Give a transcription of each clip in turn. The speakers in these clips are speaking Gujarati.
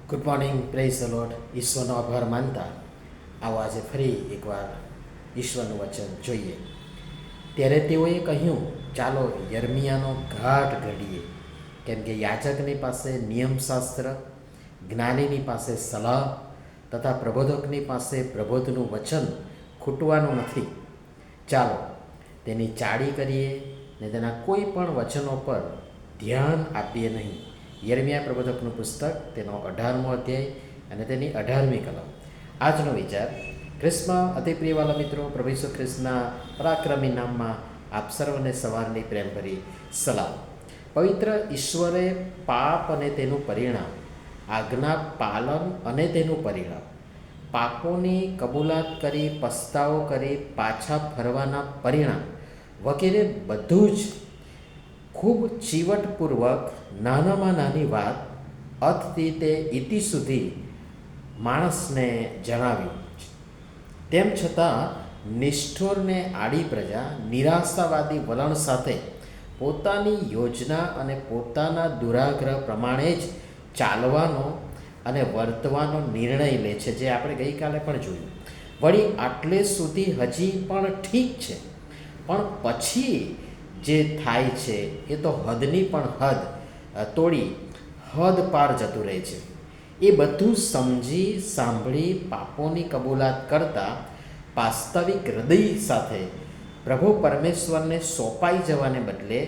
Good morning, praise the lord. ઈશ્વરનો આભાર માનતા આવો આજે ફરી એકવાર ઈશ્વરનું વચન જોઈએ. ત્યારે તેઓએ કહ્યું, ચાલો યર્મિયાનો ઘાટ ઘડીએ, કેમ કે યાજકની પાસે નિયમશાસ્ત્ર, જ્ઞાનીની પાસે સલાહ તથા પ્રબોધકની પાસે પ્રબોધનું વચન ખૂટવાનું નથી. ચાલો તેની ચાડી કરીએ ને તેના કોઈ પણ વચનો પર ધ્યાન આપીએ નહીં. યર્મિયા પ્રબોધકનું પુસ્તક, તેનો 18મો અધ્યાય અને તેની 18મી કલમ. આજનો વિચાર. ખ્રિસ્તમાં અતિ પ્રિયવાલા મિત્રો, પ્રભુ ઈસુ ખ્રિસ્તના પરાક્રમી નામમાં આપ સર્વને સવારની પ્રેમભરી સલામ. પવિત્ર ઈશ્વરે પાપ અને તેનું પરિણામ, આજ્ઞા પાલન અને તેનું પરિણામ, પાપોની કબૂલાત કરી, પસ્તાવો કરી, પાછા ફરવાના પરિણામ વગેરે બધું જ ખૂબ ચીવટપૂર્વક નાનામાં નાની વાત અતથી તે ઇતિ સુધી માણસને જણાવ્યું. તેમ છતાં નિષ્ઠુરને આડી પ્રજા નિરાશાવાદી વલણ સાથે પોતાની યોજના અને પોતાના દુરાગ્રહ પ્રમાણે જ ચાલવાનો અને વર્તવાનો નિર્ણય લે છે, જે આપણે ગઈકાલે પણ જોયું. વળી આટલે સુધી હજી પણ ઠીક છે, પણ પછી જે થાય છે એ તો હદની પણ હદ તોડી હદ પાર જતું રહે છે. એ બધું સમજી સાંભળી પાપોની કબૂલાત કરતાં વાસ્તવિક હૃદય સાથે પ્રભુ પરમેશ્વરને સોંપાઈ જવાને બદલે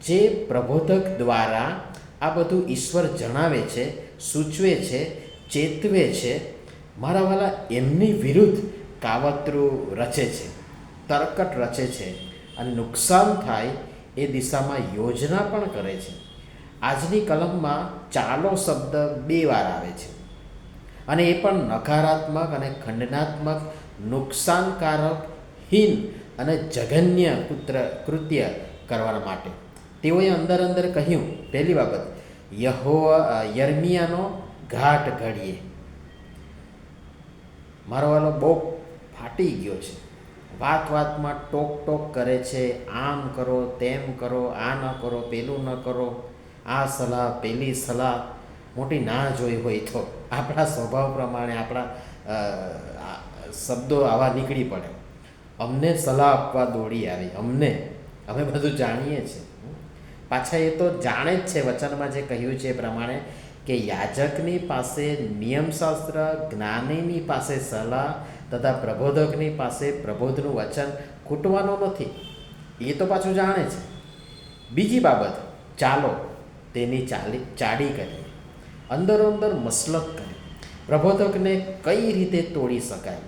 જે પ્રબોધક દ્વારા આ બધું ઈશ્વર જણાવે છે, સૂચવે છે, ચેતવે છે, મારા વાલા એમની વિરુદ્ધ કાવતરું રચે છે, તરકટ રચે છે અને નુકસાન થાય એ દિશામાં યોજના પણ કરે છે. આજની કલમમાં ચાલો શબ્દ 2 વાર આવે છે, અને એ પણ નકારાત્મક અને ખંડનાત્મક, નુકસાનકારક, હીન અને જઘન્ય કૃત્ય કરવા માટે. તેઓએ અંદર કહ્યું, પહેલી બાબત, યર્મિયાનો ઘાટ ઘડીએ. મારો વાલો બહુ ફાટી ગયો છે, વાતમાં ટોક કરે છે, આમ કરો, તેમ કરો, આ ન કરો, પેલું ન કરો, આ સલાહ, પેલી સલાહ. મોટી ના જોઈ હોય તો આપણા સ્વભાવ પ્રમાણે આપણા શબ્દો આવા નીકળી પડે. અમને સલાહ આપવા દોડી આવી, અમે બધું જાણીએ છીએ. પાછા એ તો જાણે જ છે, વચનમાં જે કહ્યું છે એ પ્રમાણે, કે યાજકની પાસે નિયમશાસ્ત્ર, જ્ઞાનીની પાસે સલાહ તથા પ્રબોધકની પાસે પ્રબોધનું વચન ખૂટવાનું નથી. એ તો પાછું જાણે છે. બીજી બાબત, ચાલો તેની ચાડી કરીએ, અંદરો અંદર મસલત કરી, પ્રબોધકને કઈ રીતે તોડી શકાય,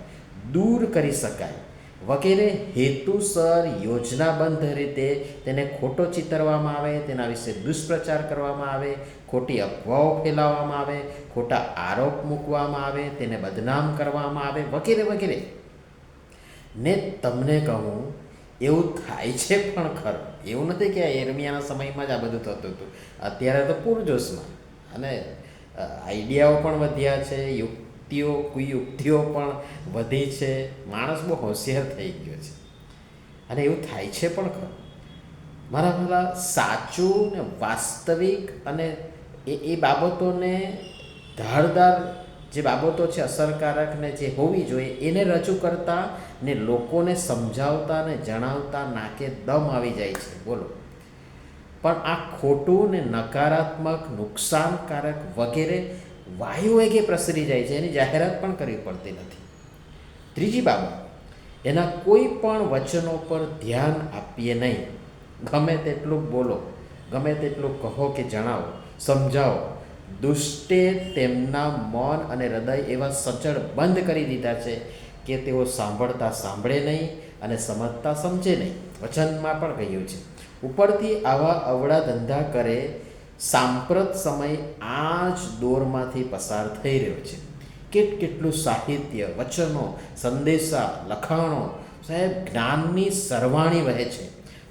દૂર કરી શકાય વગેરે હેતુસર યોજનાબદ્ધ રીતે તેને ખોટો ચિતરવામાં આવે, તેના વિશે દુષ્પ્રચાર કરવામાં આવે, ખોટી અફવાઓ ફેલાવવામાં આવે, ખોટા આરોપ મૂકવામાં આવે, તેને બદનામ કરવામાં આવે વગેરે વગેરે. ને તમને કહું, એવું થાય છે પણ ખરું. એવું નથી કે આ યર્મિયાના સમયમાં જ આ બધું થતું હતું. અત્યારે તો પૂરજોશમાં, અને આઈડિયાઓ પણ વધ્યા છે, કુયુક્તિઓ પણ વધી છે. માણસ બહુ હોશિયાર થઈ ગયો છે, અને એવું થાય છે પણ ખરું. મારા ભલા સાચું ને વાસ્તવિક અને એ બાબતોને ધારદાર જે બાબતો છે, અસરકારક ને જે હોવી જોઈએ, એને રજૂ કરતા ને લોકોને સમજાવતા ને જણાવતા નાકે દમ આવી જાય છે, બોલો. પણ આ ખોટું ને નકારાત્મક, નુકસાનકારક વગેરે વાયુ વેગે પ્રસરી જાય છે, એની જાહેરાત પણ કરવી પડતી નથી. ત્રીજી બાબત, એના કોઈ પણ વચનો પર ધ્યાન આપીએ નહીં. ગમે તેટલું બોલો, ગમે તેટલું કહો કે જણાવો, સમજાવો, દુષ્ટે તેમના મન અને હૃદય એવા સચળ બંધ કરી દીધા છે કે તેઓ સાંભળતા સાંભળે નહીં અને સમજતા સમજે નહીં. વચનમાં પણ કહ્યું છે, ઉપરથી આવા અવળા ધંધા કરે, સાંપ્રત સમય આ જ દોરમાંથી પસાર થઈ રહ્યો છે. કેટલું સાહિત્ય, વચનો, સંદેશા, લખાણો, સાહેબ, જ્ઞાનની સરવાણી વહે છે,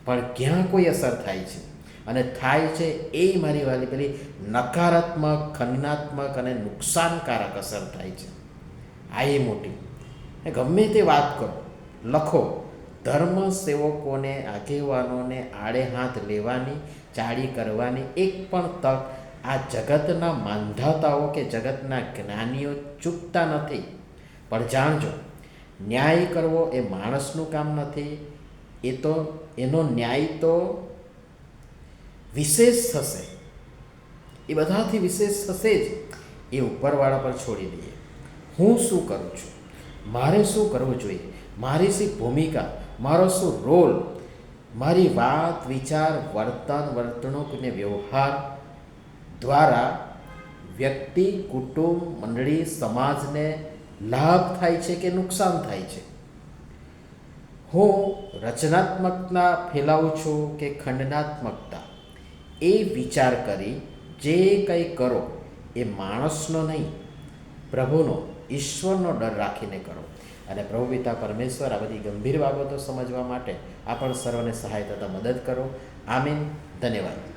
પણ ક્યાં કોઈ અસર થાય છે? અને થાય છે એ મારી વાલી પેલી નકારાત્મક, ખંડનાત્મક અને નુકસાનકારક અસર થાય છે. આ એ મોટી. ગમે તે વાત કરો, લખો, ધર્મ સેવકોને, આગેવાનોને આડે હાથ લેવાની, ચાડી કરવાની એક પણ તક આ જગતના માંધાતાઓ કે જગતના જ્ઞાનીઓ ચૂકતા નથી. પણ જાણજો, ન્યાય કરવો એ માણસનું કામ નથી. એનો ન્યાય તો વિશેષ થશે, એ બધાથી વિશેષ થશે જ. એ ઉપરવાળા પર છોડી દઈએ. હું શું કરું છું, મારે શું કરવું જોઈએ, મારી શી ભૂમિકા, મારો શું રોલ, મારી વાત, વિચાર, વર્તન, વર્તણૂક ને વ્યવહાર દ્વારા વ્યક્તિ, કુટુંબ, મંડળી, સમાજને લાભ થાય છે કે નુકસાન થાય છે. હું રચનાત્મકતા ફેલાવું છું કે ખંડનાત્મકતા, એ વિચાર કરી જે કંઈ કરો એ માણસનો નહીં, પ્રભુનો, ઈશ્વરનો ડર રાખીને કરો. અને પ્રભુ પિતા પરમેશ્વર આ બધી ગંભીર બાબતો સમજવા માટે આપણ સર્વને સહાય તથા મદદ કરો. આમીન. ધન્યવાદ.